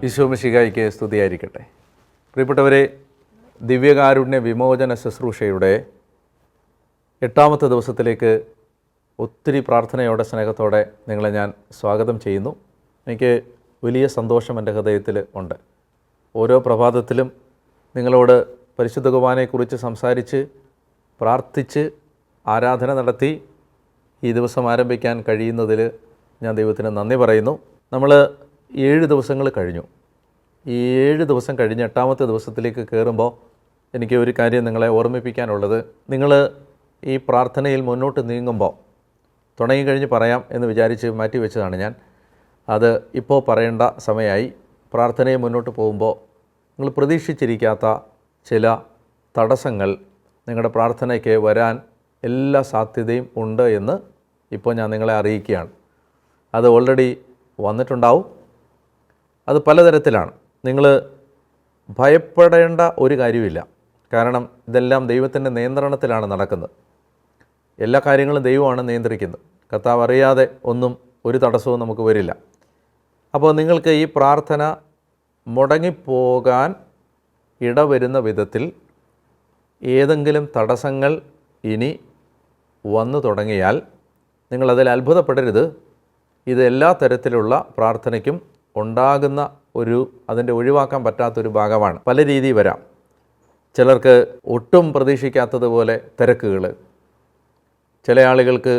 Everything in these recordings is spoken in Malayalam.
ഈശോ മിശിഹായ്ക്ക് സ്തുതിയായിരിക്കട്ടെ. പ്രിയപ്പെട്ടവരെ, ദിവ്യകാരുണ്യ വിമോചന ശുശ്രൂഷയുടെ 8ാമത്തെ ദിവസത്തിലേക്ക് ഒത്തിരി പ്രാർത്ഥനയോടെ സ്നേഹത്തോടെ നിങ്ങളെ ഞാൻ സ്വാഗതം ചെയ്യുന്നു. എനിക്ക് വലിയ സന്തോഷം എൻ്റെ ഹൃദയത്തിൽ ഉണ്ട്. ഓരോ പ്രഭാതത്തിലും നിങ്ങളോട് പരിശുദ്ധ കുർബാനയെക്കുറിച്ച് സംസാരിച്ച് പ്രാർത്ഥിച്ച് ആരാധന നടത്തി ഈ ദിവസം ആരംഭിക്കാൻ കഴിയുന്നതിൽ ഞാൻ ദൈവത്തിന് നന്ദി പറയുന്നു. നമ്മൾ 7 ദിവസങ്ങൾ കഴിഞ്ഞു. ഈ 7 ദിവസം കഴിഞ്ഞ് 8ാമത്തെ ദിവസത്തിലേക്ക് കയറുമ്പോൾ എനിക്ക് ഒരു കാര്യം നിങ്ങളെ ഓർമ്മിപ്പിക്കാനുള്ളത്, നിങ്ങൾ ഈ പ്രാർത്ഥനയിൽ മുന്നോട്ട് നീങ്ങുമ്പോൾ തുടങ്ങിക്കഴിഞ്ഞ് പറയാം എന്ന് വിചാരിച്ച് മാറ്റി വെച്ചതാണ് ഞാൻ. അത് ഇപ്പോൾ പറയേണ്ട സമയമായി. പ്രാർത്ഥനയെ മുന്നോട്ട് പോകുമ്പോൾ നിങ്ങൾ പ്രതീക്ഷിച്ചിരിക്കാത്ത ചില തടസ്സങ്ങൾ നിങ്ങളുടെ പ്രാർത്ഥനയ്ക്ക് വരാൻ എല്ലാ സാധ്യതയും ഉണ്ട് എന്ന് ഇപ്പോൾ ഞാൻ നിങ്ങളെ അറിയിക്കുകയാണ്. അത് ഓൾറെഡി വന്നിട്ടുണ്ടാവും. അത് പലതരത്തിലാണ്. നിങ്ങൾ ഭയപ്പെടേണ്ട ഒരു കാര്യമില്ല. കാരണം ഇതെല്ലാം ദൈവത്തിൻ്റെ നിയന്ത്രണത്തിലാണ് നടക്കുന്നത്. എല്ലാ കാര്യങ്ങളും ദൈവമാണ് നിയന്ത്രിക്കുന്നത്. കർത്താവ് അറിയാതെ ഒന്നും ഒരു തടസ്സവും നമുക്ക് വരില്ല. അപ്പോൾ നിങ്ങൾക്ക് ഈ പ്രാർത്ഥന മുടങ്ങിപ്പോകാൻ ഇടവരുന്ന വിധത്തിൽ ഏതെങ്കിലും തടസ്സങ്ങൾ ഇനി വന്നു തുടങ്ങിയാൽ നിങ്ങളതിൽ അത്ഭുതപ്പെടരുത്. ഇത് എല്ലാ തരത്തിലുള്ള പ്രാർത്ഥനയ്ക്കും ഉണ്ടാകുന്ന അതിൻ്റെ ഒഴിവാക്കാൻ പറ്റാത്തൊരു ഭാഗമാണ്. പല രീതി വരാം. ചിലർക്ക് ഒട്ടും പ്രതീക്ഷിക്കാത്തതുപോലെ തിരക്കുകൾ, ചില ആളുകൾക്ക്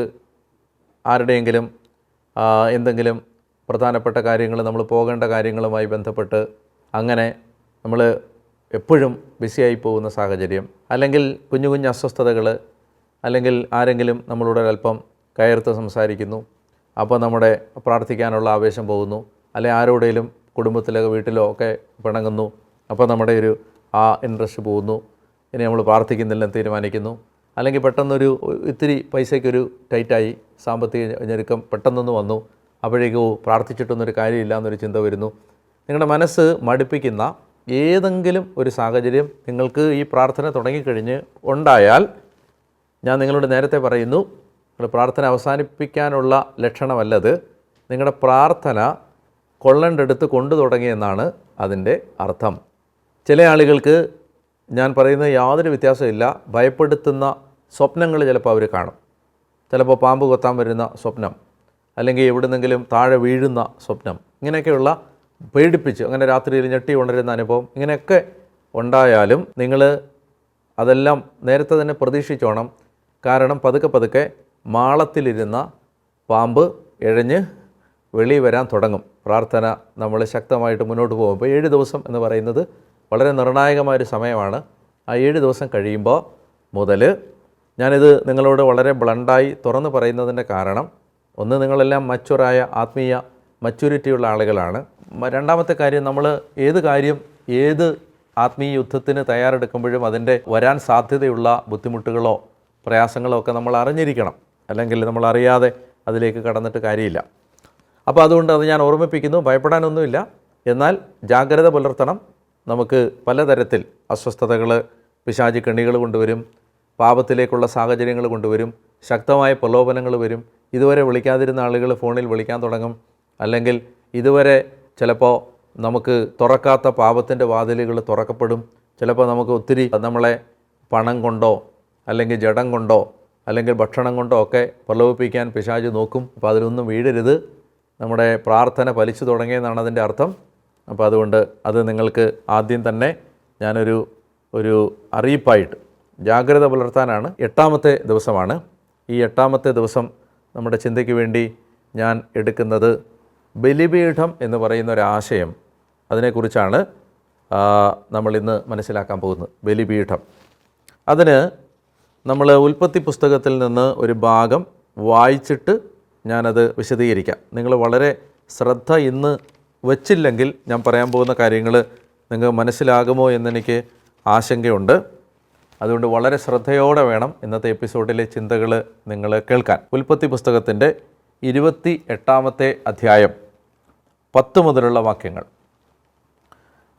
ആരുടെയെങ്കിലും എന്തെങ്കിലും പ്രധാനപ്പെട്ട കാര്യങ്ങൾ, നമ്മൾ പോകേണ്ട കാര്യങ്ങളുമായി ബന്ധപ്പെട്ട് അങ്ങനെ നമ്മൾ എപ്പോഴും ബിസിയായി പോകുന്ന സാഹചര്യം, അല്ലെങ്കിൽ കുഞ്ഞു കുഞ്ഞു അസ്വസ്ഥതകൾ, അല്ലെങ്കിൽ ആരെങ്കിലും നമ്മളോട് അല്പം കയർത്ത് സംസാരിക്കുന്നു, അപ്പോൾ നമ്മുടെ പ്രാർത്ഥിക്കാനുള്ള ആവേശം പോകുന്നു, അല്ലെങ്കിൽ ആരോടെങ്കിലും കുടുംബത്തിലോ വീട്ടിലോ ഒക്കെ പിണങ്ങുന്നു, അപ്പോൾ നമ്മുടെ ഇൻട്രസ്റ്റ് പോകുന്നു, ഇനി നമ്മൾ പ്രാർത്ഥിക്കുന്നില്ലെന്ന് തീരുമാനിക്കുന്നു. അല്ലെങ്കിൽ പെട്ടെന്നൊരു ഇത്തിരി പൈസയ്ക്കൊരു ടൈറ്റായി, സാമ്പത്തിക ഞെരുക്കം പെട്ടെന്നൊന്ന് വന്നു, അപ്പോഴേക്കും പ്രാർത്ഥിച്ചിട്ടൊന്നൊരു കാര്യമില്ല എന്നൊരു ചിന്ത വരുന്നു. നിങ്ങളുടെ മനസ്സ് മടുപ്പിക്കുന്ന ഏതെങ്കിലും ഒരു സാഹചര്യം നിങ്ങൾക്ക് ഈ പ്രാർത്ഥന തുടങ്ങിക്കഴിഞ്ഞ് ഉണ്ടായാൽ, ഞാൻ നിങ്ങളോട് നേരത്തെ പറയുന്നു, നിങ്ങൾ പ്രാർത്ഥന അവസാനിപ്പിക്കാനുള്ള ലക്ഷണമല്ലത്. നിങ്ങളുടെ പ്രാർത്ഥന കൊള്ളണ്ടെടുത്ത് കൊണ്ടു തുടങ്ങിയെന്നാണ് അതിൻ്റെ അർത്ഥം. ചില ആളുകൾക്ക് ഞാൻ പറയുന്നത് യാതൊരു വ്യത്യാസമില്ല. ഭയപ്പെടുത്തുന്ന സ്വപ്നങ്ങൾ ചിലപ്പോൾ അവർ കാണും. ചിലപ്പോൾ പാമ്പ് കൊത്താൻ വരുന്ന സ്വപ്നം, അല്ലെങ്കിൽ എവിടുന്നെങ്കിലും താഴെ വീഴുന്ന സ്വപ്നം, ഇങ്ങനെയൊക്കെയുള്ള പേടിപ്പിച്ച് അങ്ങനെ രാത്രിയിൽ ഞെട്ടി ഉണരുന്ന അനുഭവം, ഇങ്ങനെയൊക്കെ ഉണ്ടായാലും നിങ്ങൾ അതെല്ലാം നേരത്തെ തന്നെ പ്രതീക്ഷിച്ചോണം. കാരണം പതുക്കെ മാളത്തിലിരുന്ന പാമ്പ് ഇഴഞ്ഞ് വെളി വരാൻ തുടങ്ങും. പ്രാർത്ഥന നമ്മൾ ശക്തമായിട്ട് മുന്നോട്ട് പോകും. ഇപ്പോൾ 7 ദിവസം എന്ന് പറയുന്നത് വളരെ നിർണായകമായൊരു സമയമാണ്. ആ 7 ദിവസം കഴിയുമ്പോൾ മുതൽ ഞാനിത് നിങ്ങളോട് വളരെ ബ്ലണ്ടായി തുറന്ന് പറയുന്നതിൻ്റെ കാരണം, ഒന്ന്, നിങ്ങളെല്ലാം മച്ചുറായ ആത്മീയ മച്യൂരിറ്റിയുള്ള ആളുകളാണ്. രണ്ടാമത്തെ കാര്യം, നമ്മൾ ഏത് ആത്മീയ യുദ്ധത്തിന് തയ്യാറെടുക്കുമ്പോഴും അതിൻ്റെ വരാൻ സാധ്യതയുള്ള ബുദ്ധിമുട്ടുകളോ പ്രയാസങ്ങളോ ഒക്കെ നമ്മൾ അറിഞ്ഞിരിക്കണം. അല്ലെങ്കിൽ നമ്മൾ അറിയാതെ അതിലേക്ക് കടന്നിട്ട് കാര്യമില്ല. അപ്പോൾ അതുകൊണ്ട് അത് ഞാൻ ഓർമ്മിപ്പിക്കുന്നു. ഭയപ്പെടാനൊന്നുമില്ല. എന്നാൽ ജാഗ്രത പുലർത്തണം. നമുക്ക് പലതരത്തിൽ അസ്വസ്ഥതകൾ, പിശാചി കെണികൾ കൊണ്ടുവരും, പാപത്തിലേക്കുള്ള സാഹചര്യങ്ങൾ കൊണ്ടുവരും, ശക്തമായ പ്രലോഭനങ്ങൾ വരും. ഇതുവരെ വിളിക്കാതിരുന്ന ആളുകൾ ഫോണിൽ വിളിക്കാൻ തുടങ്ങും. അല്ലെങ്കിൽ ഇതുവരെ ചിലപ്പോൾ നമുക്ക് തുറക്കാത്ത പാപത്തിൻ്റെ വാതിലുകൾ തുറക്കപ്പെടും. ചിലപ്പോൾ നമുക്ക് ഒത്തിരി നമ്മളെ പണം കൊണ്ടോ അല്ലെങ്കിൽ ജഡം കൊണ്ടോ അല്ലെങ്കിൽ ഭക്ഷണം കൊണ്ടോ ഒക്കെ പ്രലോഭിപ്പിക്കാൻ പിശാച് നോക്കും. അപ്പോൾ അതിലൊന്നും വീഴരുത്. നമ്മുടെ പ്രാർത്ഥന ഫലിച്ചു തുടങ്ങിയെന്നാണ് അതിൻ്റെ അർത്ഥം. അപ്പോൾ അതുകൊണ്ട് അത് നിങ്ങൾക്ക് ആദ്യം തന്നെ ഞാനൊരു അറിയിപ്പായിട്ട് ജാഗ്രത പുലർത്താനാണ്. 8ാമത്തെ ദിവസമാണ്. ഈ 8ാമത്തെ ദിവസം നമ്മുടെ ചിന്തയ്ക്ക് വേണ്ടി ഞാൻ എടുക്കുന്നത് ബലിപീഠം എന്ന് പറയുന്ന ഒരാശയം, അതിനെക്കുറിച്ചാണ് നമ്മളിന്ന് മനസ്സിലാക്കാൻ പോകുന്നത്. ബലിപീഠം. അതിന് നമ്മൾ ഉൽപ്പത്തി പുസ്തകത്തിൽ നിന്ന് ഒരു ഭാഗം വായിച്ചിട്ട് ഞാനത് വിശദീകരിക്കാം. നിങ്ങൾ വളരെ ശ്രദ്ധ ഇന്ന് വച്ചില്ലെങ്കിൽ ഞാൻ പറയാൻ പോകുന്ന കാര്യങ്ങൾ നിങ്ങൾക്ക് മനസ്സിലാകുമോ എന്നെനിക്ക് ആശങ്കയുണ്ട്. അതുകൊണ്ട് വളരെ ശ്രദ്ധയോടെ വേണം ഇന്നത്തെ എപ്പിസോഡിലെ ചിന്തകൾ നിങ്ങൾ കേൾക്കാൻ. ഉൽപ്പത്തി പുസ്തകത്തിൻ്റെ 28ാമത്തെ അധ്യായം 10 മുതലുള്ള വാക്യങ്ങൾ.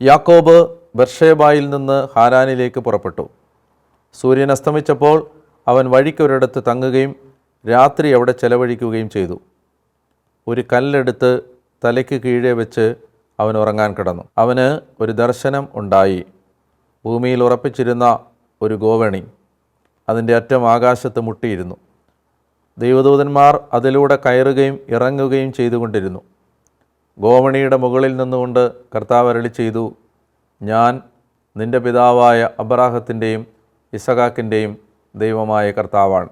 യാക്കോബ് ബെർഷേബായിൽ നിന്ന് ഹാരാനിലേക്ക് പുറപ്പെട്ടു. സൂര്യൻ അസ്തമിച്ചപ്പോൾ അവൻ വഴിക്കൊരിടത്ത് തങ്ങുകയും രാത്രി അവിടെ ചെലവഴിക്കുകയും ചെയ്തു. ഒരു കല്ലെടുത്ത് തലയ്ക്ക് കീഴെ വെച്ച് അവൻ ഉറങ്ങാൻ കിടന്നു. അവന് ഒരു ദർശനം ഉണ്ടായി. ഭൂമിയിൽ ഉറപ്പിച്ചിരുന്ന ഒരു ഗോവണി അതിൻ്റെ അറ്റം ആകാശത്ത് മുട്ടിയിരുന്നു. ദൈവദൂതന്മാർ അതിലൂടെ കയറുകയും ഇറങ്ങുകയും ചെയ്തുകൊണ്ടിരുന്നു. ഗോവണിയുടെ മുകളിൽ നിന്നുകൊണ്ട് കർത്താവ് അരുളി ചെയ്തു, ഞാൻ നിൻ്റെ പിതാവായ അബ്രാഹത്തിൻ്റെയും ഇസഹാക്കിൻ്റെയും ദൈവമായ കർത്താവാണ്.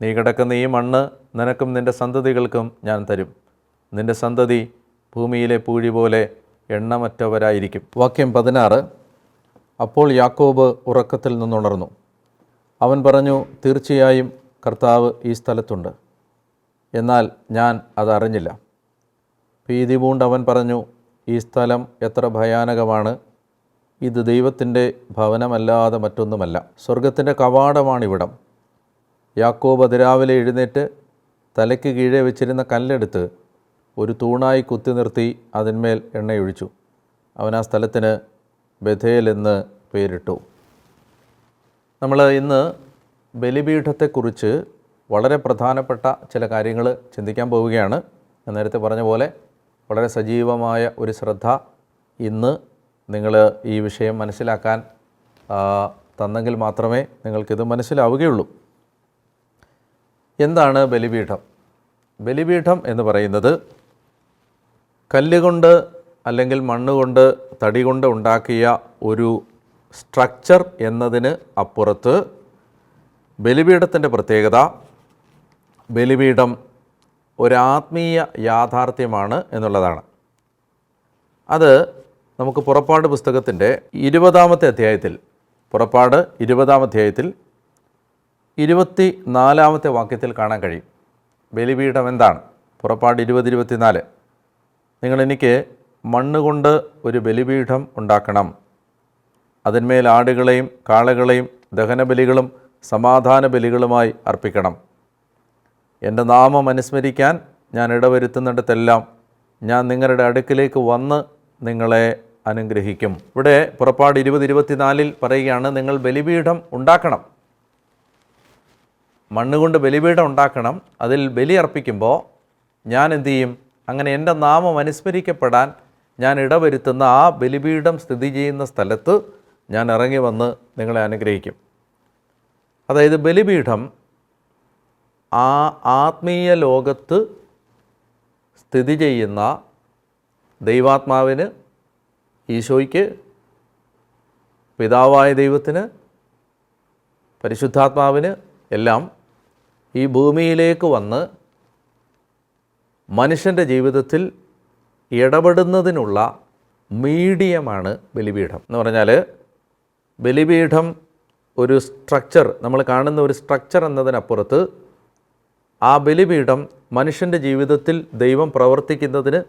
നീ കിടക്കുന്ന ഈ മണ്ണ് നിനക്കും നിൻ്റെ സന്തതികൾക്കും ഞാൻ തരും. നിൻ്റെ സന്തതി ഭൂമിയിലെ പൂഴി പോലെ എണ്ണമറ്റവരായിരിക്കും. വാക്യം 16. അപ്പോൾ യാക്കോബ് ഉറക്കത്തിൽ നിന്നുണർന്നു. അവൻ പറഞ്ഞു, തീർച്ചയായും കർത്താവ് ഈ സ്ഥലത്തുണ്ട്, എന്നാൽ ഞാൻ അതറിഞ്ഞില്ല. ഭീതി പൂണ്ട് അവൻ പറഞ്ഞു, ഈ സ്ഥലം എത്ര ഭയാനകമാണ്! ഇത് ദൈവത്തിൻ്റെ ഭവനമല്ലാതെ മറ്റൊന്നുമല്ല. സ്വർഗത്തിൻ്റെ കവാടമാണിവിടം. യാക്കോബ് അതിരാവിലെ എഴുന്നേറ്റ് തലയ്ക്ക് കീഴെ വെച്ചിരുന്ന കല്ലെടുത്ത് ഒരു തൂണായി കുത്തി നിർത്തി അതിന്മേൽ എണ്ണയൊഴിച്ചു. അവൻ ആ സ്ഥലത്തിന് ബഥേൽ എന്ന് പേരിട്ടു. നമ്മൾ ഇന്ന് ബലിപീഠത്തെക്കുറിച്ച് വളരെ പ്രധാനപ്പെട്ട ചില കാര്യങ്ങൾ ചിന്തിക്കാൻ പോവുകയാണ്. ഞാൻ നേരത്തെ പറഞ്ഞ പോലെ വളരെ സജീവമായ ഒരു ശ്രദ്ധ ഇന്ന് നിങ്ങൾ ഈ വിഷയം മനസ്സിലാക്കാൻ തന്നെങ്കിൽ മാത്രമേ നിങ്ങൾക്കിത് മനസ്സിലാവുകയുള്ളൂ. എന്താണ് ബലിപീഠം? ബലിപീഠം എന്ന് പറയുന്നത് കല്ലുകൊണ്ട് അല്ലെങ്കിൽ മണ്ണുകൊണ്ട് തടി കൊണ്ട് ഉണ്ടാക്കിയ ഒരു സ്ട്രക്ചർ എന്നതിന് അപ്പുറത്ത് ബലിപീഠത്തിൻ്റെ പ്രത്യേകത, ബലിപീഠം ഒരാത്മീയ യാഥാർത്ഥ്യമാണ് എന്നുള്ളതാണ്. അത് നമുക്ക് പുറപ്പാട് പുസ്തകത്തിൻ്റെ 20-ാമത്തെ അധ്യായത്തിൽ, പുറപ്പാട് 20-ാം അധ്യായത്തിൽ 24-ാമത്തെ വാക്യത്തിൽ കാണാൻ കഴിയും. ബലിപീഠം എന്താണ്? പുറപ്പാട് 20-24. നിങ്ങൾ എനിക്ക് മണ്ണുകൊണ്ട് ഒരു ബലിപീഠം ഉണ്ടാക്കണം. അതിന്മേൽ ആടുകളെയും കാളകളെയും ദഹനബലികളും സമാധാന ബലികളുമായി അർപ്പിക്കണം. എൻ്റെ നാമം അനുസ്മരിക്കാൻ ഞാൻ ഇടവരുത്തുന്നിടത്തെല്ലാം ഞാൻ നിങ്ങളുടെ അടുക്കിലേക്ക് വന്ന് നിങ്ങളെ അനുഗ്രഹിക്കും. ഇവിടെ പുറപ്പാട് 20-24 പറയുകയാണ്, നിങ്ങൾ ബലിപീഠം ഉണ്ടാക്കണം. മണ്ണുകൊണ്ട് ബലിപീഠം ഉണ്ടാക്കണം. അതിൽ ബലി അർപ്പിക്കുമ്പോൾ ഞാൻ എന്തു ചെയ്യും? അങ്ങനെ എൻ്റെ നാമം അനുസ്മരിക്കപ്പെടാൻ ഞാൻ ഇടവരുത്തുന്ന ആ ബലിപീഠം സ്ഥിതി ചെയ്യുന്ന സ്ഥലത്ത് ഞാൻ ഇറങ്ങി വന്ന് നിങ്ങളെ അനുഗ്രഹിക്കും. അതായത് ബലിപീഠം ആ ആത്മീയ ലോകത്ത് സ്ഥിതി ചെയ്യുന്ന ദൈവാത്മാവിന്, ഈശോയ്ക്ക്, പിതാവായ ദൈവത്തിന്, പരിശുദ്ധാത്മാവിന് എല്ലാം ഈ ഭൂമിയിലേക്ക് വന്ന് മനുഷ്യൻ്റെ ജീവിതത്തിൽ ഇടപെടുന്നതിനുള്ള മീഡിയമാണ് ബലിപീഠം. എന്ന് പറഞ്ഞാൽ ബലിപീഠം ഒരു സ്ട്രക്ചർ, നമ്മൾ കാണുന്ന ഒരു സ്ട്രക്ചർ എന്നതിനപ്പുറത്ത് ആ ബലിപീഠം മനുഷ്യൻ്റെ ജീവിതത്തിൽ ദൈവം പ്രവർത്തിക്കുന്നതിന്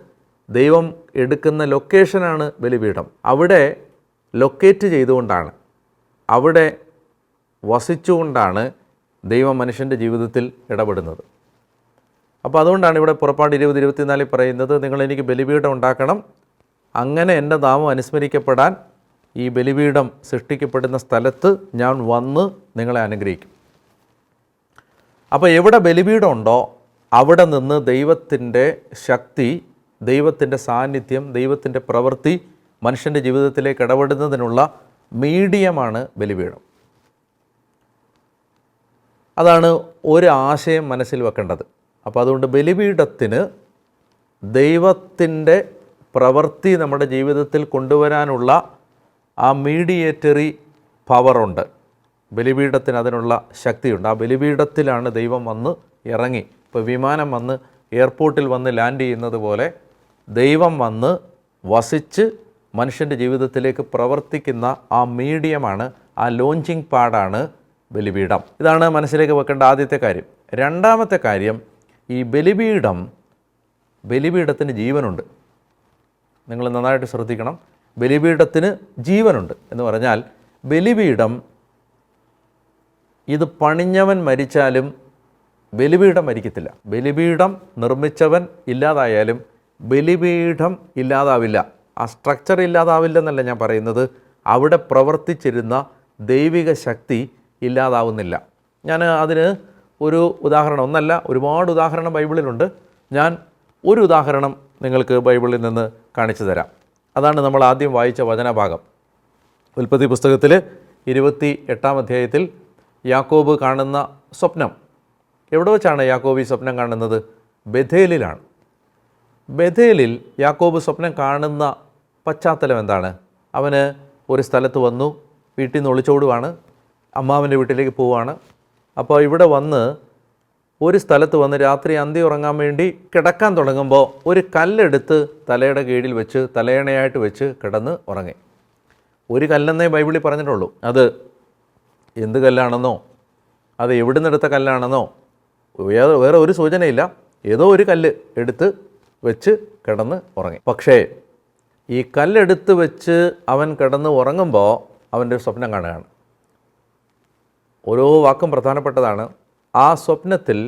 ദൈവം എടുക്കുന്ന ലൊക്കേഷനാണ് ബലിപീഠം. അവിടെ ലൊക്കേറ്റ് ചെയ്തുകൊണ്ടാണ്, അവിടെ വസിച്ചുകൊണ്ടാണ് ദൈവം മനുഷ്യൻ്റെ ജീവിതത്തിൽ ഇടപെടുന്നത്. അപ്പോൾ അതുകൊണ്ടാണ് ഇവിടെ പുറപ്പാട് 20-24 പറയുന്നത്, നിങ്ങൾ എനിക്ക് ബലിപീഠം ഉണ്ടാക്കണം. അങ്ങനെ എൻ്റെ നാമം അനുസ്മരിക്കപ്പെടാൻ ഈ ബലിപീഠം സൃഷ്ടിക്കപ്പെടുന്ന സ്ഥലത്ത് ഞാൻ വന്ന് നിങ്ങളെ അനുഗ്രഹിക്കും. അപ്പോൾ എവിടെ ബലിപീഠം ഉണ്ടോ അവിടെ നിന്ന് ദൈവത്തിൻ്റെ ശക്തി, ദൈവത്തിൻ്റെ സാന്നിധ്യം, ദൈവത്തിൻ്റെ പ്രവൃത്തി മനുഷ്യൻ്റെ ജീവിതത്തിലേക്ക് ഇടപെടുന്നതിനുള്ള മീഡിയമാണ് ബലിപീഠം. അതാണ് ഒരു ആശയം മനസ്സിൽ വെക്കേണ്ടത്. അപ്പോൾ അതുകൊണ്ട് ബലിപീഠത്തിന് ദൈവത്തിൻ്റെ പ്രവൃത്തി നമ്മുടെ ജീവിതത്തിൽ കൊണ്ടുവരാനുള്ള ആ മീഡിയേറ്ററി പവറുണ്ട്. ബലിപീഠത്തിന് അതിനുള്ള ശക്തിയുണ്ട്. ആ ബലിപീഠത്തിലാണ് ദൈവം വന്ന് ഇറങ്ങി. ഇപ്പോൾ വിമാനം വന്ന് എയർപോർട്ടിൽ വന്ന് ലാൻഡ് ചെയ്യുന്നത് പോലെ ദൈവം വന്ന് വസിച്ച് മനുഷ്യൻ്റെ ജീവിതത്തിലേക്ക് പ്രവർത്തിക്കുന്ന ആ മീഡിയമാണ്, ആ ലോഞ്ചിങ് പാഡാണ് ബലിപീഠം. ഇതാണ് മനസ്സിലേക്ക് വെക്കേണ്ട ആദ്യത്തെ കാര്യം. രണ്ടാമത്തെ കാര്യം, ഈ ബലിപീഠത്തിന് ജീവനുണ്ട്. നിങ്ങൾ നന്നായിട്ട് ശ്രദ്ധിക്കണം. ബലിപീഠത്തിന് ജീവനുണ്ട് എന്ന് പറഞ്ഞാൽ ബലിപീഠം ഇത് പണിഞ്ഞവൻ മരിച്ചാലും ബലിപീഠം മരിക്കത്തില്ല. ബലിപീഠം നിർമ്മിച്ചവൻ ഇല്ലാതായാലും ബലിപീഠം ഇല്ലാതാവില്ല. ആ സ്ട്രക്ചർ ഇല്ലാതാവില്ലെന്നല്ല ഞാൻ പറയുന്നത്, അവിടെ പ്രവർത്തിച്ചിരുന്ന ദൈവിക ശക്തി ഇല്ലാതാവുന്നില്ല. ഞാൻ അതിന് ഒരു ഉദാഹരണം, ഒന്നല്ല ഒരുപാട് ഉദാഹരണം ബൈബിളിലുണ്ട്. ഞാൻ ഒരു ഉദാഹരണം നിങ്ങൾക്ക് ബൈബിളിൽ നിന്ന് കാണിച്ചു തരാം. അതാണ് നമ്മൾ ആദ്യം വായിച്ച വചനഭാഗം. ഉൽപ്പത്തി പുസ്തകത്തിൽ 28-ാം അധ്യായത്തിൽ യാക്കോബ് കാണുന്ന സ്വപ്നം. എവിടെ വെച്ചാണ് യാക്കോബ് ഈ സ്വപ്നം കാണുന്നത്? ബഥേലിലാണ്. ബഥേലിൽ യാക്കോബ് സ്വപ്നം കാണുന്ന പശ്ചാത്തലം എന്താണ്? അവന് ഒരു സ്ഥലത്ത് വന്നു, വീട്ടിൽ നിന്ന് ഒളിച്ചോടുവാണ്, അമ്മാവൻ്റെ വീട്ടിലേക്ക് പോവുകയാണ്. അപ്പോൾ ഇവിടെ വന്ന് ഒരു സ്ഥലത്ത് വന്ന് രാത്രി അന്തി ഉറങ്ങാൻ വേണ്ടി കിടക്കാൻ തുടങ്ങുമ്പോൾ ഒരു കല്ലെടുത്ത് തലയുടെ കീഴിൽ വെച്ച് തലയണയായിട്ട് വെച്ച് കിടന്ന് ഉറങ്ങി. ഒരു കല്ലെന്നേ ബൈബിളിൽ പറഞ്ഞിട്ടുള്ളൂ. അത് എന്ത് കല്ലാണെന്നോ അത് എവിടെ നിന്നെടുത്ത കല്ലാണെന്നോ വേറെ ഒരു സൂചനയില്ല. ഏതോ ഒരു കല്ല് എടുത്ത് വെച്ച് കിടന്ന് ഉറങ്ങി. പക്ഷേ ഈ കല്ലെടുത്ത് വെച്ച് അവൻ കിടന്ന് ഉറങ്ങുമ്പോൾ അവൻ്റെ ഒരു സ്വപ്നം കാണുകയാണ്. ഓരോ വാക്കും പ്രധാനപ്പെട്ടതാണ്. ആ സ്വപ്നത്തിൽ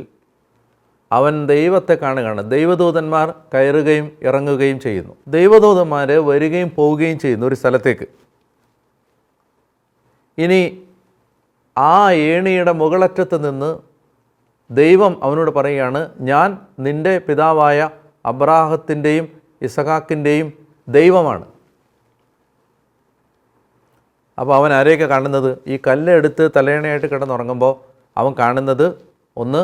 അവൻ ദൈവത്തെ കാണുകയാണ്. ദൈവദൂതന്മാർ കയറുകയും ഇറങ്ങുകയും ചെയ്യുന്നു. ദൈവദൂതന്മാർ വരികയും പോവുകയും ചെയ്യുന്നു ഒരു സ്ഥലത്തേക്ക്. ഇനി ആ ഏണിയുടെ മുകളറ്റത്ത് നിന്ന് ദൈവം അവനോട് പറയുകയാണ്, ഞാൻ നിൻ്റെ പിതാവായ അബ്രാഹത്തിൻ്റെയും ഇസഹാക്കിൻ്റെയും ദൈവമാണ്. അപ്പോൾ അവൻ ആരെയൊക്കെ കാണുന്നത്? ഈ കല്ലെടുത്ത് തലയണയായിട്ട് കിടന്നുറങ്ങുമ്പോൾ അവൻ കാണുന്നത്, ഒന്ന്,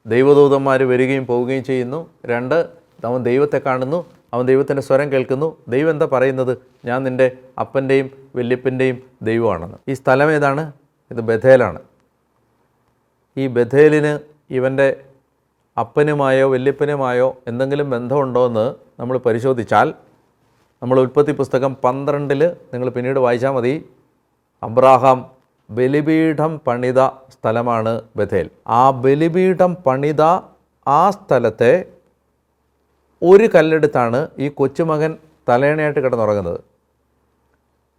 ദൈവദൂതന്മാർ വരികയും പോവുകയും ചെയ്യുന്നു. രണ്ട്, അവൻ ദൈവത്തെ കാണുന്നു, അവൻ ദൈവത്തിൻ്റെ സ്വരം കേൾക്കുന്നു. ദൈവം എന്താ പറയുന്നത്? ഞാൻ നിൻ്റെ അപ്പൻ്റെയും വല്യപ്പൻ്റെയും ദൈവമാണെന്ന്. ഈ സ്ഥലം ഏതാണ്? ഇത് ബഥേലാണ്. ഈ ബഥേലിന് ഇവൻ്റെ അപ്പനുമായോ വല്യപ്പനുമായോ എന്തെങ്കിലും ബന്ധമുണ്ടോ എന്ന് നമ്മൾ പരിശോധിച്ചാൽ, നമ്മൾ ഉൽപ്പത്തി പുസ്തകം 12 നിങ്ങൾ പിന്നീട് വായിച്ചാൽ മതി. അബ്രാഹാം ബലിപീഠം പണിത സ്ഥലമാണ് ബഥേൽ. ആ ബലിപീഠം പണിത ആ സ്ഥലത്തെ ഒരു കല്ലെടുത്താണ് ഈ കൊച്ചുമകൻ തലയണയായിട്ട് കിടന്നുറങ്ങുന്നത്.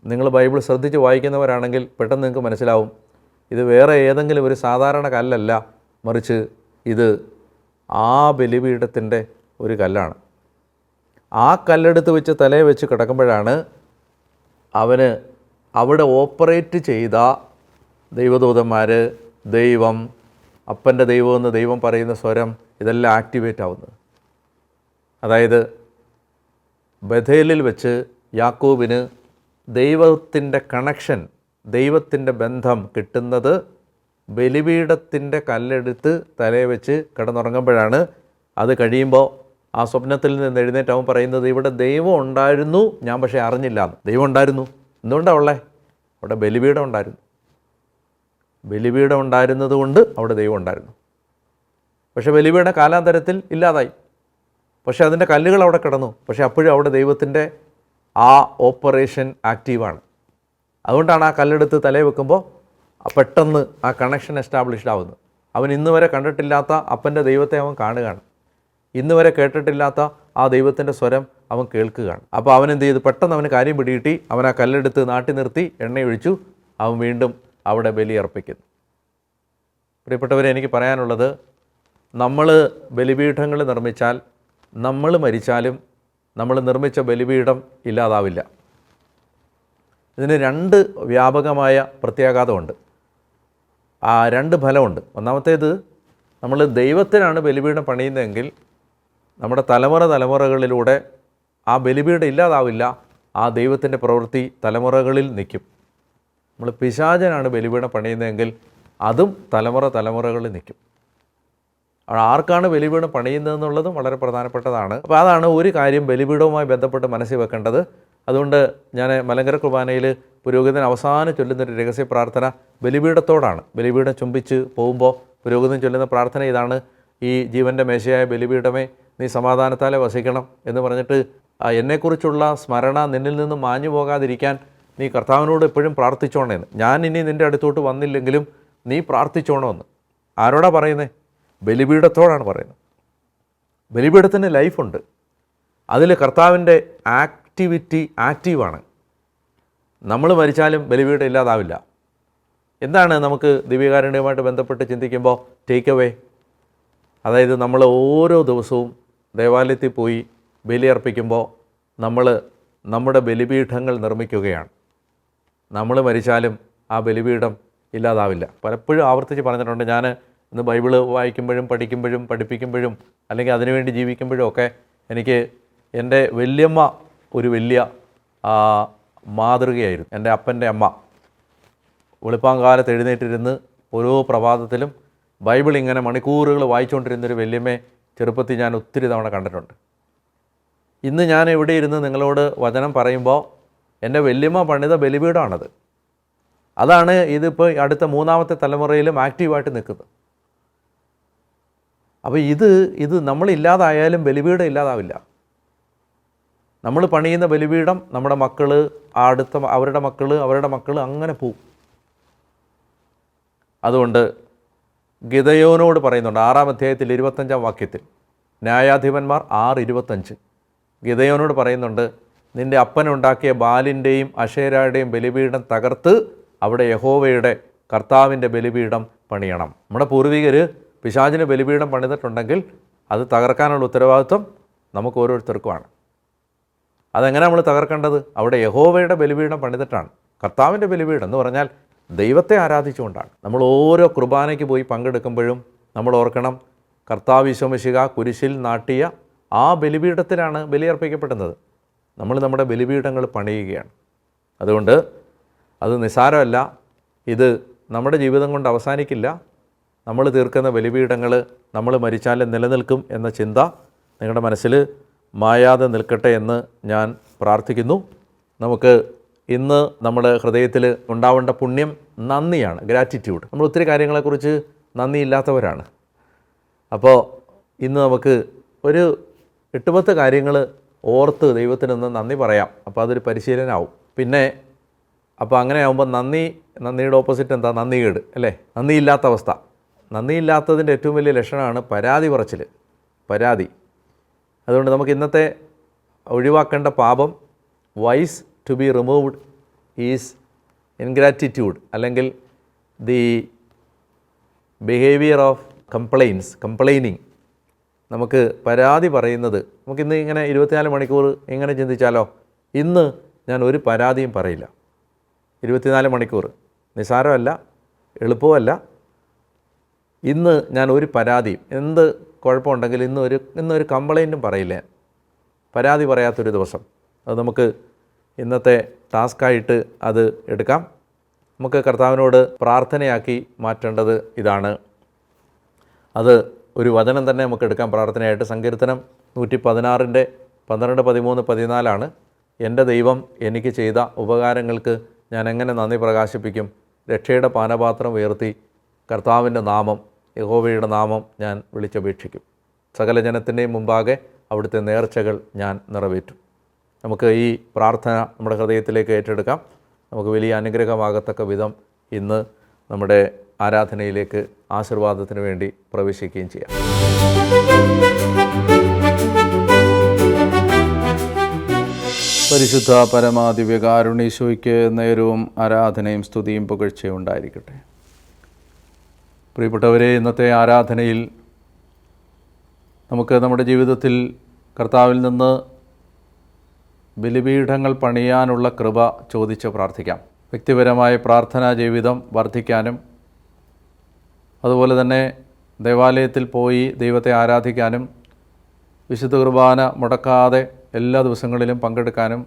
നിങ്ങൾ ബൈബിൾ ശ്രദ്ധിച്ച് വായിക്കുന്നവരാണെങ്കിൽ പെട്ടെന്ന് നിങ്ങൾക്ക് മനസ്സിലാവും, ഇത് വേറെ ഏതെങ്കിലും ഒരു സാധാരണ കല്ലല്ല, മറിച്ച് ഇത് ആ ബലിപീഠത്തിൻ്റെ ഒരു കല്ലാണ്. ആ കല്ലെടുത്ത് വെച്ച് തലയെ വെച്ച് കിടക്കുമ്പോഴാണ് അവന് അവിടെ ഓപ്പറേറ്റ് ചെയ്ത ദൈവദൂതന്മാർ, ദൈവം, അപ്പൻ്റെ ദൈവമെന്ന് ദൈവം പറയുന്ന സ്വരം, ഇതെല്ലാം ആക്ടിവേറ്റ് ആവുന്നത്. അതായത് ബഥേലിൽ വെച്ച് യാക്കോബിന് ദൈവത്തിൻ്റെ കണക്ഷൻ, ദൈവത്തിൻ്റെ ബന്ധം കിട്ടുന്നത് ബലിപീഠത്തിൻ്റെ കല്ലെടുത്ത് തലയെ വെച്ച് കിടന്നുറങ്ങുമ്പോഴാണ്. അത് കഴിയുമ്പോൾ ആ സ്വപ്നത്തിൽ നിന്ന് എഴുന്നേറ്റ് അവൻ പറയുന്നത്, ഇവിടെ ദൈവം ഉണ്ടായിരുന്നു, ഞാൻ പക്ഷേ അറിഞ്ഞില്ല എന്ന്. ദൈവം ഉണ്ടായിരുന്നു. എന്തുകൊണ്ടാണ് ഉള്ളത്? അവിടെ ബലിപീഠം ഉണ്ടായിരുന്നു. ബലിപീഠം ഉണ്ടായിരുന്നത് കൊണ്ട് അവിടെ ദൈവം ഉണ്ടായിരുന്നു. പക്ഷേ ബലിപീഠം കാലാന്തരത്തിൽ ഇല്ലാതായി. പക്ഷേ അതിൻ്റെ കല്ലുകൾ അവിടെ കിടന്നു. പക്ഷേ അപ്പോഴും അവിടെ ദൈവത്തിൻ്റെ ആ ഓപ്പറേഷൻ ആക്റ്റീവാണ്. അതുകൊണ്ടാണ് ആ കല്ലെടുത്ത് തലയിൽ വെക്കുമ്പോൾ പെട്ടെന്ന് ആ കണക്ഷൻ എസ്റ്റാബ്ലിഷ്ഡ് ആവുന്നത്. അവൻ ഇന്ന് വരെ കണ്ടിട്ടില്ലാത്ത അപ്പൻ്റെ ദൈവത്തെ അവൻ കാണുകയാണ്. ഇന്ന് വരെ കേട്ടിട്ടില്ലാത്ത ആ ദൈവത്തിൻ്റെ സ്വരം അവൻ കേൾക്കുകയാണ്. അപ്പോൾ അവൻ എന്ത് ചെയ്തു? പെട്ടെന്ന് അവന് കാര്യം പിടികിട്ടി. അവൻ ആ കല്ലെടുത്ത് നാട്ടി നിർത്തി എണ്ണയൊഴിച്ചു. അവൻ വീണ്ടും അവിടെ ബലിയർപ്പിക്കുന്നു. പ്രിയപ്പെട്ടവരെ, എനിക്ക് പറയാനുള്ളത്, നമ്മൾ ബലിപീഠങ്ങൾ നിർമ്മിച്ചാൽ, നമ്മൾ മരിച്ചാലും നമ്മൾ നിർമ്മിച്ച ബലിപീഠം ഇല്ലാതാവില്ല. ഇതിന് 2 വ്യാപകമായ പ്രത്യാഘാതമുണ്ട്. ആ 2 ഫലമുണ്ട്. ഒന്നാമത്തേത്, നമ്മൾ ദൈവത്തിനാണ് ബലിപീഠം പണിയുന്നതെങ്കിൽ നമ്മുടെ തലമുറകളിലൂടെ ആ ബലിപീഠം ഇല്ലാതാവില്ല. ആ ദൈവത്തിൻ്റെ പ്രവൃത്തി തലമുറകളിൽ നിൽക്കും. നമ്മൾ പിശാചനാണ് ബലിപീഠം പണിയുന്നതെങ്കിൽ അതും തലമുറകളിൽ നിൽക്കും. ആർക്കാണ് ബലിപീഠം പണിയുന്നതെന്നുള്ളതും വളരെ പ്രധാനപ്പെട്ടതാണ്. അപ്പോൾ അതാണ് ഒരു കാര്യം ബലിപീഠവുമായി ബന്ധപ്പെട്ട് മനസ്സിൽ വെക്കേണ്ടത്. അതുകൊണ്ട് ഞാൻ മലങ്കര കുർബാനയിൽ പുരോഹിതൻ അവസാനം ചൊല്ലുന്നൊരു രഹസ്യ പ്രാർത്ഥന ബലിപീഠത്തോടാണ്. ബലിപീഠം ചുംബിച്ച് പോകുമ്പോൾ പുരോഹിതൻ ചൊല്ലുന്ന പ്രാർത്ഥന ഇതാണ്: ഈ ജീവൻ്റെ മേശയായ ബലിപീഠമേ, നീ സമാധാനത്താലെ വസിക്കണം എന്ന് പറഞ്ഞിട്ട് എന്നെക്കുറിച്ചുള്ള സ്മരണ നിന്നിൽ നിന്ന് മാഞ്ഞു പോകാതിരിക്കാൻ നീ കർത്താവിനോട് എപ്പോഴും പ്രാർത്ഥിച്ചോണേന്ന്. ഞാൻ ഇനി നിൻ്റെ അടുത്തോട്ട് വന്നില്ലെങ്കിലും നീ പ്രാർത്ഥിച്ചോണമെന്ന്. ആരോടാ പറയുന്നത്? ബലിപീഠത്തോടാണ് പറയുന്നത്. ബലിപീഠത്തിന് ലൈഫുണ്ട്. അതിൽ കർത്താവിൻ്റെ ആക്ടിവിറ്റി ആക്റ്റീവാണ്. നമ്മൾ മരിച്ചാലും ബലിപീഠം ഇല്ലാതാവില്ല. എന്താണ് നമുക്ക് ദിവ്യകാരുണ്യവുമായിട്ട് ബന്ധപ്പെട്ട് ചിന്തിക്കുമ്പോൾ ടേക്ക് അവേ? അതായത് നമ്മൾ ഓരോ ദിവസവും ദേവാലയത്തിൽ പോയി ബലിയർപ്പിക്കുമ്പോൾ നമ്മൾ നമ്മുടെ ബലിപീഠങ്ങൾ നിർമ്മിക്കുകയാണ്. നമ്മൾ മരിച്ചാലും ആ ബലിപീഠം ഇല്ലാതാവില്ല. പലപ്പോഴും ആവർത്തിച്ച് പറഞ്ഞിട്ടുണ്ട്. ഞാൻ ഇന്ന് ബൈബിള് വായിക്കുമ്പോഴും പഠിക്കുമ്പോഴും പഠിപ്പിക്കുമ്പോഴും അല്ലെങ്കിൽ അതിനുവേണ്ടി ജീവിക്കുമ്പോഴും ഒക്കെ എനിക്ക് എൻ്റെ വല്യമ്മ ഒരു വലിയ മാതൃകയായിരുന്നു. എൻ്റെ അപ്പൻ്റെ അമ്മ വെളുപ്പാങ്കാലത്ത് എഴുന്നേറ്റിരുന്ന് ഓരോ പ്രഭാതത്തിലും ബൈബിൾ ഇങ്ങനെ മണിക്കൂറുകൾ വായിച്ചുകൊണ്ടിരുന്നൊരു വല്യമ്മയെ ചെറുപ്പത്തിൽ ഞാൻ ഒത്തിരി തവണ കണ്ടിട്ടുണ്ട്. ഇന്ന് ഞാൻ ഇവിടെ ഇരുന്ന് നിങ്ങളോട് വചനം പറയുമ്പോൾ എൻ്റെ വല്യമ്മ പണിത ബലിപീഠമാണത്. അതാണ് ഇതിപ്പോൾ അടുത്ത 3ാമത്തെ തലമുറയിലും ആക്റ്റീവായിട്ട് നിൽക്കുന്നത്. അപ്പോൾ ഇത് നമ്മളില്ലാതായാലും ബലിപീഠം ഇല്ലാതാവില്ല. നമ്മൾ പണിയുന്ന ബലിപീഠം നമ്മുടെ മക്കൾ, അവരുടെ മക്കൾ അങ്ങനെ പോവും. അതുകൊണ്ട് ഗിദെയോനോട് പറയുന്നുണ്ട് 6-ാം അധ്യായത്തിൽ 25-ാം വാക്യത്തിൽ, ന്യായാധിപന്മാർ 6:25 ഗിദെയോനോട് പറയുന്നുണ്ട്, നിൻ്റെ അപ്പനുണ്ടാക്കിയ ബാലിൻ്റെയും അശേരയുടെയും ബലിപീഠം തകർത്ത് അവിടെ യഹോവയുടെ കർത്താവിൻ്റെ ബലിപീഠം പണിയണം. നമ്മുടെ പൂർവികർ പിശാചിന് ബലിപീഠം പണിതിട്ടുണ്ടെങ്കിൽ അത് തകർക്കാനുള്ള ഉത്തരവാദിത്വം നമുക്ക് ഓരോരുത്തർക്കുമാണ്. അതെങ്ങനെ നമ്മൾ തകർക്കേണ്ടത്? അവിടെ യഹോവയുടെ ബലിപീഠം പണിതിട്ടാണ്. കർത്താവിൻ്റെ ബലിപീഠം എന്ന് പറഞ്ഞാൽ ദൈവത്തെ ആരാധിച്ചുകൊണ്ടാണ്. നമ്മൾ ഓരോ കുർബാനയ്ക്ക് പോയി പങ്കെടുക്കുമ്പോഴും നമ്മൾ ഓർക്കണം, കർത്താവ് ഈശോ മിശിഹാ കുരിശിൽ നാട്ടിയ ആ ബലിപീഠത്തിലാണ് ബലിയർപ്പിക്കപ്പെടുന്നത്. നമ്മൾ നമ്മുടെ ബലിപീഠങ്ങൾ പണിയുകയാണ്. അതുകൊണ്ട് അത് നിസ്സാരമല്ല. ഇത് നമ്മുടെ ജീവിതം കൊണ്ട് അവസാനിക്കില്ല. നമ്മൾ തീർക്കുന്ന ബലിപീഠങ്ങൾ നമ്മൾ മരിച്ചാലും നിലനിൽക്കും എന്ന ചിന്ത നിങ്ങളുടെ മനസ്സിൽ മായാതെ നിൽക്കട്ടെ എന്ന് ഞാൻ പ്രാർത്ഥിക്കുന്നു. നമുക്ക് ഇന്ന് നമ്മുടെ ഹൃദയത്തിൽ ഉണ്ടാവേണ്ട പുണ്യം നന്ദിയാണ്, ഗ്രാറ്റിറ്റ്യൂഡ്. നമ്മൾ ഒത്തിരി കാര്യങ്ങളെക്കുറിച്ച് നന്ദിയില്ലാത്തവരാണ്. അപ്പോൾ ഇന്ന് നമുക്ക് ഒരു 8-10 കാര്യങ്ങൾ ഓർത്ത് ദൈവത്തിനൊന്ന് നന്ദി പറയാം. അപ്പോൾ അതൊരു പരിശീലനമാവും. പിന്നെ അപ്പോൾ അങ്ങനെ ആകുമ്പോൾ നന്ദിയുടെ ഓപ്പോസിറ്റ് എന്താ? നന്ദികേട് അല്ലേ? നന്ദിയില്ലാത്ത അവസ്ഥ. നന്ദിയില്ലാത്തതിൻ്റെ ഏറ്റവും വലിയ ലക്ഷണമാണ് പരാതി പറച്ചിൽ, പരാതി. അതുകൊണ്ട് നമുക്ക് ഇന്നത്തെ ഒഴിവാക്കേണ്ട പാപം, vice to be removed is ingratitude, അല്ലെങ്കിൽ ദി ബിഹേവിയർ ഓഫ് കംപ്ലൈനിങ്. നമുക്ക് പരാതി പറയുന്നത്, നമുക്കിന്ന് ഇങ്ങനെ 24 മണിക്കൂർ ഇങ്ങനെ ചിന്തിച്ചാലോ, ഇന്ന് ഞാൻ ഒരു പരാതിയും പറയില്ല. 24 മണിക്കൂർ നിസ്സാരമല്ല, എളുപ്പമല്ല. ഇന്ന് ഞാൻ ഒരു പരാതിയും, എന്ത് കുഴപ്പമുണ്ടെങ്കിൽ ഇന്നൊരു കംപ്ലൈൻറ്റും പറയില്ല. പരാതി പറയാത്തൊരു ദിവസം, അത് നമുക്ക് ഇന്നത്തെ ടാസ്ക്കായിട്ട് അത് എടുക്കാം. നമുക്ക് കർത്താവിനോട് പ്രാർത്ഥനയാക്കി മാറ്റേണ്ടത് ഇതാണ്. അത് ഒരു വചനം തന്നെ നമുക്ക് എടുക്കാം പ്രാർത്ഥനയായിട്ട്. സങ്കീർത്തനം 116-ൻ്റെ 12, 13, 14 എൻ്റെ ദൈവം എനിക്ക് ചെയ്ത ഉപകാരങ്ങൾക്ക് ഞാൻ എങ്ങനെ നന്ദി പ്രകാശിപ്പിക്കും? രക്ഷയുടെ പാനപാത്രം ഉയർത്തി കർത്താവിൻ്റെ നാമം, യഹോവയുടെ നാമം ഞാൻ വിളിച്ചപേക്ഷിക്കും. സകല ജനത്തിൻ്റെയും മുമ്പാകെ അവിടുത്തെ നേർച്ചകൾ ഞാൻ നിറവേറ്റും. നമുക്ക് ഈ പ്രാർത്ഥന നമ്മുടെ ഹൃദയത്തിലേക്ക് ഏറ്റെടുക്കാം. നമുക്ക് വലിയ അനുഗ്രഹമാകത്തക്ക വിധം ഇന്ന് നമ്മുടെ ആരാധനയിലേക്ക് ആശീർവാദത്തിന് വേണ്ടി പ്രവേശിക്കുകയും ചെയ്യാം. പരിശുദ്ധ പരമാദിവ്യകാരുണീശോയ്ക്ക് നേരവും ആരാധനയും സ്തുതിയും പുകഴ്ചയും ഉണ്ടായിരിക്കട്ടെ. പ്രിയപ്പെട്ടവരെ, ഇന്നത്തെ ആരാധനയിൽ നമുക്ക് നമ്മുടെ ജീവിതത്തിൽ കർത്താവിൽ നിന്ന് ബലിപീഠങ്ങൾ പണിയാനുള്ള കൃപ ചോദിച്ച് പ്രാർത്ഥിക്കാം. വ്യക്തിപരമായ പ്രാർത്ഥനാ ജീവിതം വർദ്ധിക്കാനും അതുപോലെ തന്നെ ദേവാലയത്തിൽ പോയി ദൈവത്തെ ആരാധിക്കാനും വിശുദ്ധ കുർബാന മുടക്കാതെ എല്ലാ ദിവസങ്ങളിലും പങ്കെടുക്കാനും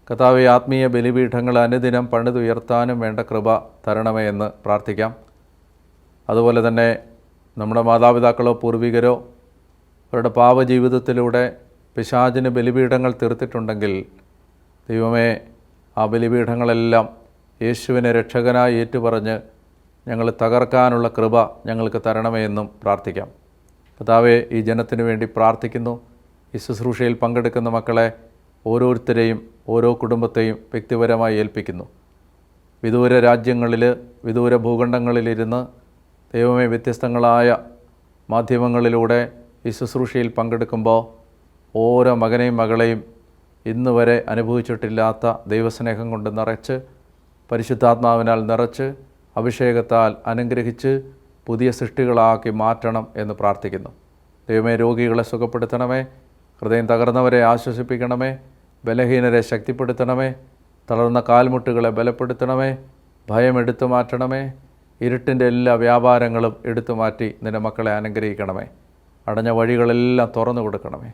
കർത്താവേ, ആത്മീയ ബലിപീഠങ്ങൾ അനുദിനം പണിതുയർത്താനും വേണ്ട കൃപ തരണമേ എന്ന് പ്രാർത്ഥിക്കാം. അതുപോലെ തന്നെ നമ്മുടെ മാതാപിതാക്കളോ പൂർവികരോ അവരുടെ പാപജീവിതത്തിലൂടെ പിശാചിന് ബലിപീഠങ്ങൾ തീർത്തിട്ടുണ്ടെങ്കിൽ ദൈവമേ, ആ ബലിപീഠങ്ങളെല്ലാം യേശുവിനെ രക്ഷകനായി ഏറ്റുപറഞ്ഞ് ഞങ്ങൾ തകർക്കാനുള്ള കൃപ ഞങ്ങൾക്ക് തരണമേ എന്നും പ്രാർത്ഥിക്കാം. കർത്താവേ, ഈ ജനത്തിനു വേണ്ടി പ്രാർത്ഥിക്കുന്നു. ഈ ശുശ്രൂഷയിൽ പങ്കെടുക്കുന്ന മക്കളെ ഓരോരുത്തരെയും ഓരോ കുടുംബത്തെയും വ്യക്തിപരമായി ഏൽപ്പിക്കുന്നു. വിദൂര രാജ്യങ്ങളിൽ, വിദൂര ഭൂഖണ്ഡങ്ങളിലിരുന്ന് ദൈവമേ, വ്യത്യസ്തങ്ങളായ മാധ്യമങ്ങളിലൂടെ ഈ ശുശ്രൂഷയിൽ പങ്കെടുക്കുമ്പോൾ ഓരോ മകനെയും മകളെയും ഇന്ന് വരെ അനുഭവിച്ചിട്ടില്ലാത്ത ദൈവസ്നേഹം കൊണ്ട് നിറച്ച്, പരിശുദ്ധാത്മാവിനാൽ നിറച്ച്, അഭിഷേകത്താൽ അനുഗ്രഹിച്ച് പുതിയ സൃഷ്ടികളാക്കി മാറ്റണം എന്ന് പ്രാർത്ഥിക്കുന്നു. ദൈവമേ, രോഗികളെ സുഖപ്പെടുത്തണമേ, ഹൃദയം തകർന്നവരെ ആശ്വസിപ്പിക്കണമേ, ബലഹീനരെ ശക്തിപ്പെടുത്തണമേ, തളർന്ന കാൽമുട്ടുകളെ ബലപ്പെടുത്തണമേ, ഭയം എടുത്തു മാറ്റണമേ, ഇരുട്ടിൻ്റെ എല്ലാ വ്യാപാരങ്ങളും എടുത്തു മാറ്റി നിൻ്റെ മക്കളെ അനുഗ്രഹിക്കണമേ, അടഞ്ഞ വഴികളെല്ലാം തുറന്നു കൊടുക്കണമേ.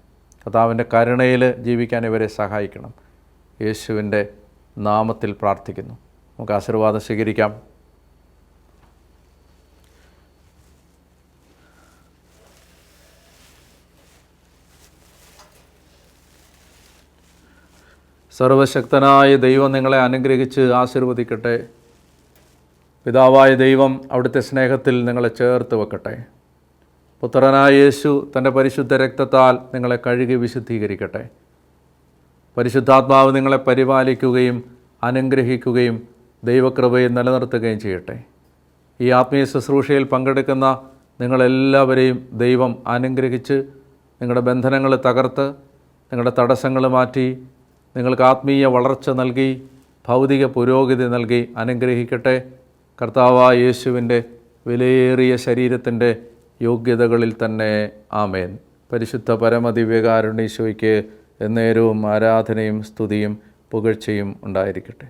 കർത്താവിൻ്റെ കരുണയിൽ ജീവിക്കാൻ ഇവരെ സഹായിക്കണം. യേശുവിൻ്റെ നാമത്തിൽ പ്രാർത്ഥിക്കുന്നു. നമുക്ക് ആശീർവാദം സ്വീകരിക്കാം. സർവശക്തനായ ദൈവം നിങ്ങളെ അനുഗ്രഹിച്ച് ആശീർവദിക്കട്ടെ. പിതാവായ ദൈവം അവിടുത്തെ സ്നേഹത്തിൽ നിങ്ങളെ ചേർത്ത് വെക്കട്ടെ. പുത്രനായ യേശു തൻ്റെ പരിശുദ്ധ രക്തത്താൽ നിങ്ങളെ കഴുകി വിശുദ്ധീകരിക്കട്ടെ. പരിശുദ്ധാത്മാവ് നിങ്ങളെ പരിപാലിക്കുകയും അനുഗ്രഹിക്കുകയും ദൈവകൃപയിൽ നിലനിർത്തുകയും ചെയ്യട്ടെ. ഈ ആത്മീയ ശുശ്രൂഷയിൽ പങ്കെടുക്കുന്ന നിങ്ങളെല്ലാവരെയും ദൈവം അനുഗ്രഹിച്ച് നിങ്ങളുടെ ബന്ധനങ്ങൾ തകർത്ത് നിങ്ങളുടെ തടസ്സങ്ങൾ മാറ്റി നിങ്ങൾക്ക് ആത്മീയ വളർച്ച നൽകി ഭൗതിക പുരോഗതി നൽകി അനുഗ്രഹിക്കട്ടെ. കർത്താവായ യേശുവിൻ്റെ വിലയേറിയ ശരീരത്തിൻ്റെ യോഗ്യതകളിൽ തന്നെ ആമേൻ. പരിശുദ്ധ പരമദിവ്യകാരുണ്യേശോയ്ക്ക് എന്നേരവും ആരാധനയും സ്തുതിയും പുകഴ്ചയും ഉണ്ടായിരിക്കട്ടെ.